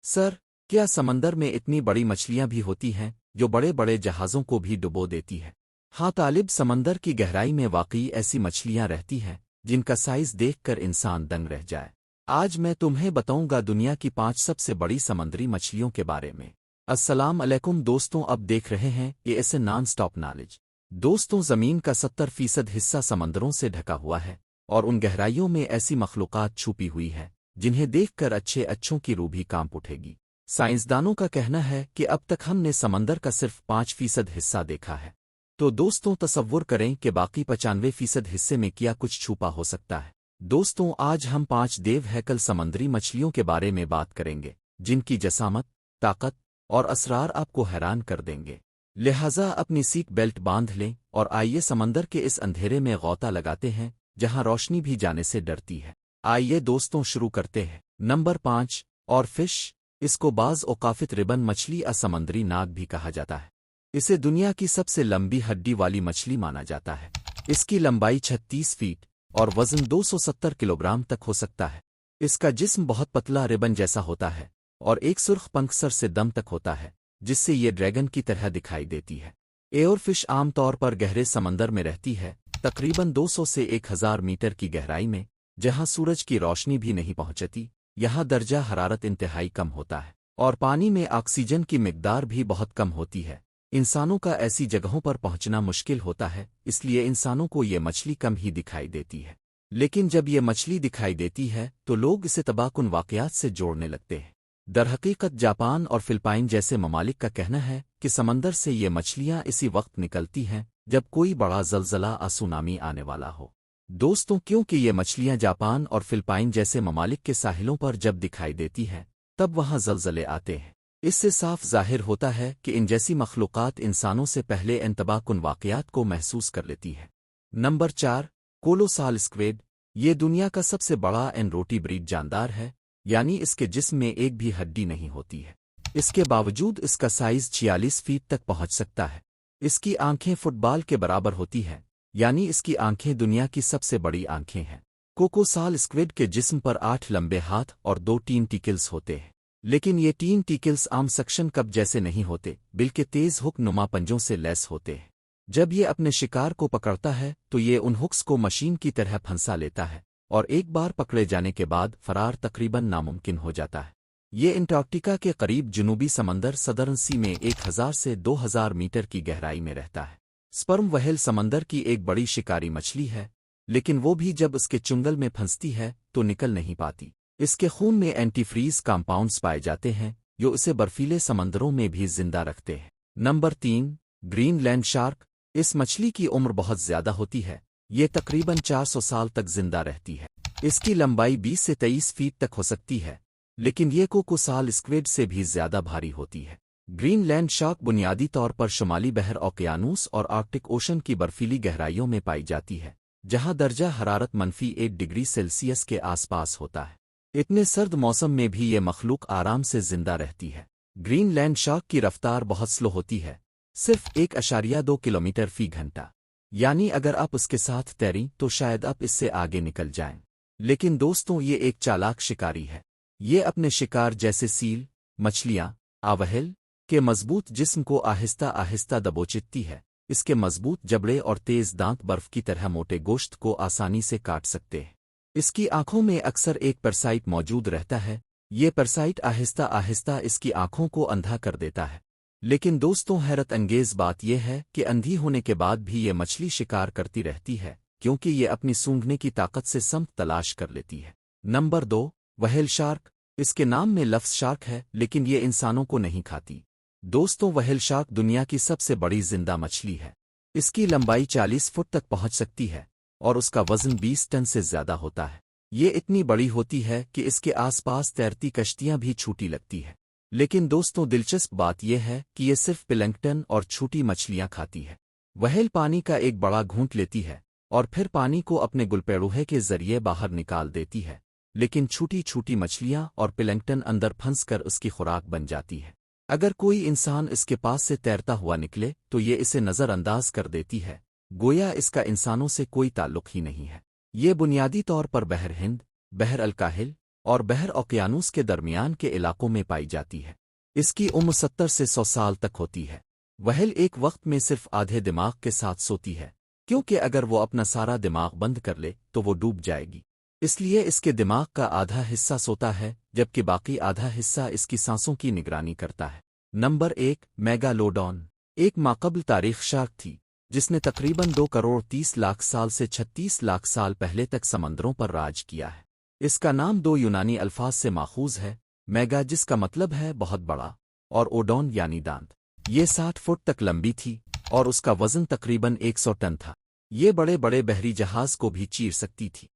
Sir, क्या समंदर में इतनी बड़ी मछलियां भी होती हैं जो बड़े बड़े जहाज़ों को भी डुबो देती है? हाँ तालिब, समंदर की गहराई में वाकई ऐसी मछलियां रहती हैं जिनका साइज देखकर इंसान दंग रह जाए। आज मैं तुम्हें बताऊंगा दुनिया की 5 सबसे बड़ी समुद्री मछलियों के बारे में। अस्सलाम अलैकुम दोस्तों, अब देख रहे हैं ये ऐसे नॉन स्टॉप नॉलेज। दोस्तों, ज़मीन का 70% हिस्सा समंदरों से ढका हुआ है और उन गहराइयों में ऐसी मखलूक़ात छुपी हुई है जिन्हें देखकर अच्छों की रूह भी कांप उठेगी। साइंसदानों का कहना है कि अब तक हमने समंदर का सिर्फ 5% हिस्सा देखा है। तो दोस्तों, तसव्वुर करें कि बाकी 95% हिस्से में क्या कुछ छुपा हो सकता है। दोस्तों, आज हम 5 देव हैकल समंदरी मछलियों के बारे में बात करेंगे जिनकी जसामत, ताकत और असरार आपको हैरान कर देंगे। लिहाजा अपनी सीट बेल्ट बांध लें और आइए समंदर के इस अंधेरे में गौता लगाते हैं जहां रोशनी भी जाने से डरती है। आइए दोस्तों, शुरू करते हैं। नंबर 5 और फिश। इसको बाज़ औकाफित रिबन मछली या समंदरी नाग भी कहा जाता है। इसे दुनिया की सबसे लंबी हड्डी वाली मछली माना जाता है। इसकी लंबाई 36 फीट और वजन 270 किलोग्राम तक हो सकता है। इसका जिस्म बहुत पतला रिबन जैसा होता है और एक सुर्ख पंख सर से दम तक होता है जिससे ये ड्रैगन की तरह दिखाई देती है। एयरफिश आमतौर पर गहरे समंदर में रहती है, तकरीबन 200 से 1000 मीटर की गहराई में, जहां सूरज की रोशनी भी नहीं पहुंचती। यहाँ दर्जा हरारत इंतहाई कम होता है और पानी में ऑक्सीजन की मिकदार भी बहुत कम होती है। इंसानों का ऐसी जगहों पर पहुंचना मुश्किल होता है, इसलिए इंसानों को ये मछली कम ही दिखाई देती है। लेकिन जब ये मछली दिखाई देती है तो लोग इसे तबाहकुन वाकयात से जोड़ने लगते हैं। दरहकीकत जापान और फिलिपाइन जैसे ममालिक का कहना है कि समंदर से ये मछलियां इसी वक्त निकलती हैं जब कोई बड़ा ज़लज़ला या सुनामी आने वाला हो। दोस्तों, क्योंकि ये मछलियां जापान और फिलिपाइन जैसे ममालिक के साहिलों पर जब दिखाई देती हैं तब वहां ज़लज़ले आते हैं। इससे साफ ज़ाहिर होता है कि इन जैसी मखलूक़ात इंसानों से पहले इन तबाहकुन वाकयात को महसूस कर लेती है। Number 4 colossal squid. ये दुनिया का सबसे बड़ा एनरोटीब्रीड जानदार है, यानी इसके जिस्म में एक भी हड्डी नहीं होती है। इसके बावजूद इसका साइज 46 फीट तक पहुंच सकता है। इसकी आंखें फुटबॉल के बराबर होती हैं, यानी इसकी आंखें दुनिया की सबसे बड़ी आंखें हैं। कोकोसाल स्क्विड के जिस्म पर 8 लंबे हाथ और 2 टींटिकल्स होते हैं, लेकिन ये टींटिकल्स आम सक्शन कप जैसे नहीं होते, बल्कि तेज हुक नुमा पंजों से लैस होते हैं। जब ये अपने शिकार को पकड़ता है तो ये उन हुक्स को मशीन की तरह फंसा लेता है और एक बार पकड़े जाने के बाद फरार तकरीबन नामुमकिन हो जाता है। ये अंटार्कटिका के करीब जनूबी समंदर सदर्न सी में 1000 से 2000 मीटर की गहराई में रहता है। स्पर्म व्हेल समंदर की एक बड़ी शिकारी मछली है, लेकिन वो भी जब उसके चुंगल में फंसती है तो निकल नहीं पाती। इसके खून में एंटीफ्रीज कंपाउंड्स पाए जाते हैं जो इसे बर्फीले समंदरों में भी जिंदा रखते हैं। Number 3 Greenland shark. इस मछली की उम्र बहुत ज्यादा होती है, ये तकरीबन 400 साल तक जिंदा रहती है। इसकी लंबाई 20 से 23 फीट तक हो सकती है, लेकिन ये कोकोसाल स्क्विड से भी ज्यादा भारी होती है। ग्रीनलैंड शार्क बुनियादी तौर पर शुमाली बहर ओकियानूस और आर्कटिक ओशन की बर्फीली गहराइयों में पाई जाती है, जहां दर्जा हरारत -1 डिग्री सेल्सियस के आसपास होता है। इतने सर्द मौसम में भी ये मखलूक आराम से जिंदा रहती है। ग्रीनलैंड शार्क की रफ्तार बहुत स्लो होती है, सिर्फ 1.2 किलोमीटर फी घंटा, यानी अगर आप उसके साथ तैरें तो शायद आप इससे आगे निकल जाएं। लेकिन दोस्तों, ये एक चालाक शिकारी है। ये अपने शिकार जैसे सील, मछलियां, आवहल के मजबूत जिस्म को आहिस्ता आहिस्ता दबोचती है। इसके मजबूत जबड़े और तेज दांत बर्फ की तरह मोटे गोश्त को आसानी से काट सकते हैं। इसकी आंखों में अक्सर एक पैरासाइट मौजूद रहता है। ये पैरासाइट आहिस्ता आहिस्ता इसकी आंखों को अंधा कर देता है। लेकिन दोस्तों, हैरत अंगेज बात यह है कि अंधी होने के बाद भी ये मछली शिकार करती रहती है, क्योंकि ये अपनी सूंघने की ताकत से संप तलाश कर लेती है। Number 2 whale shark. इसके नाम में लफ्ज़ शार्क है, लेकिन ये इंसानों को नहीं खाती। दोस्तों, व्हेल शार्क दुनिया की सबसे बड़ी जिंदा मछली है। इसकी लंबाई 40 फुट तक पहुंच सकती है और उसका वजन 20 टन से ज्यादा होता है। ये इतनी बड़ी होती है कि इसके आसपास तैरती कश्तियां भी छूटी लगती है। लेकिन दोस्तों, दिलचस्प बात यह है कि ये सिर्फ प्लैंकटन और छोटी मछलियां खाती है। व्हेल पानी का एक बड़ा घूंट लेती है और फिर पानी को अपने गुलपेड़ूहे के जरिए बाहर निकाल देती है, लेकिन छोटी छोटी मछलियां और प्लैंकटन अंदर फंसकर उसकी खुराक बन जाती है। अगर कोई इंसान इसके पास से तैरता हुआ निकले तो ये इसे नज़रअंदाज कर देती है, गोया इसका इंसानों से कोई ताल्लुक ही नहीं है। ये बुनियादी तौर पर बहर हिंद, बहर अलकाहिल اور بحر اوقیانوس کے درمیان کے علاقوں میں پائی جاتی ہے۔ اس کی عمر 70 سے 100 سال تک ہوتی ہے۔ وہیل ایک وقت میں صرف آدھے دماغ کے ساتھ سوتی ہے، کیونکہ اگر وہ اپنا سارا دماغ بند کر لے تو وہ ڈوب جائے گی۔ اس لیے اس کے دماغ کا آدھا حصہ سوتا ہے، جبکہ باقی آدھا حصہ اس کی سانسوں کی نگرانی کرتا ہے۔ نمبر 1، میگالوڈون ایک ماقبل تاریخ شارک تھی، جس نے تقریباً 2 کروڑ 30 لاکھ سال سے 36 لاکھ سال پہلے تک سمندروں پر راج کیا ہے۔ اس کا نام 2 یونانی الفاظ سے ماخوذ ہے، میگا جس کا مطلب ہے بہت بڑا، اور اوڈون یعنی دانت۔ یہ 60 فٹ تک لمبی تھی اور اس کا وزن تقریباً 100 ٹن تھا۔ یہ بڑے بڑے بحری جہاز کو بھی چیر سکتی تھی۔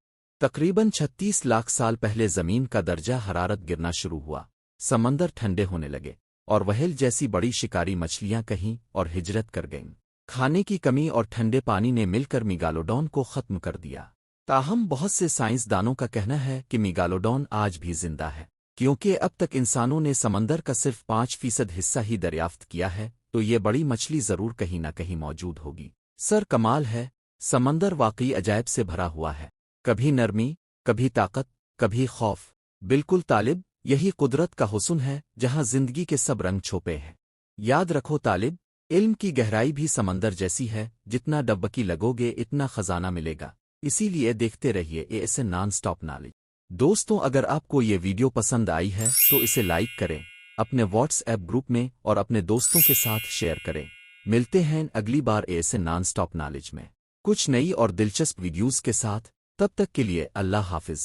تقریباً 36 لاکھ سال پہلے زمین کا درجہ حرارت گرنا شروع ہوا، سمندر ٹھنڈے ہونے لگے، اور وہیل جیسی بڑی شکاری مچھلیاں کہیں اور ہجرت کر گئیں۔ کھانے کی کمی اور ٹھنڈے پانی نے مل کر میگالوڈون کو ختم کر دیا۔ تاہم بہت سے سائنسدانوں کا کہنا ہے کہ میگالوڈون آج بھی زندہ ہے، کیونکہ اب تک انسانوں نے سمندر کا صرف 5% حصہ ہی دریافت کیا ہے، تو یہ بڑی مچھلی ضرور کہیں نہ کہیں موجود ہوگی۔ سر کمال ہے، سمندر واقعی عجائب سے بھرا ہوا ہے، کبھی نرمی، کبھی طاقت، کبھی خوف۔ بالکل طالب، یہی قدرت کا حسن ہے جہاں زندگی کے سب رنگ چھپے ہیں۔ یاد رکھو طالب، علم کی گہرائی بھی سمندر جیسی ہے، جتنا ڈبکی لگو گے اتنا خزانہ ملے گا۔ اسی لیے دیکھتے رہیے ایسے نان سٹاپ نالج۔ دوستوں، اگر آپ کو یہ ویڈیو پسند آئی ہے تو اسے لائک کریں، اپنے واٹس ایپ گروپ میں اور اپنے دوستوں کے ساتھ شیئر کریں۔ ملتے ہیں اگلی بار ایسے نان سٹاپ نالج میں کچھ نئی اور دلچسپ ویڈیوز کے ساتھ۔ تب تک کے لیے اللہ حافظ۔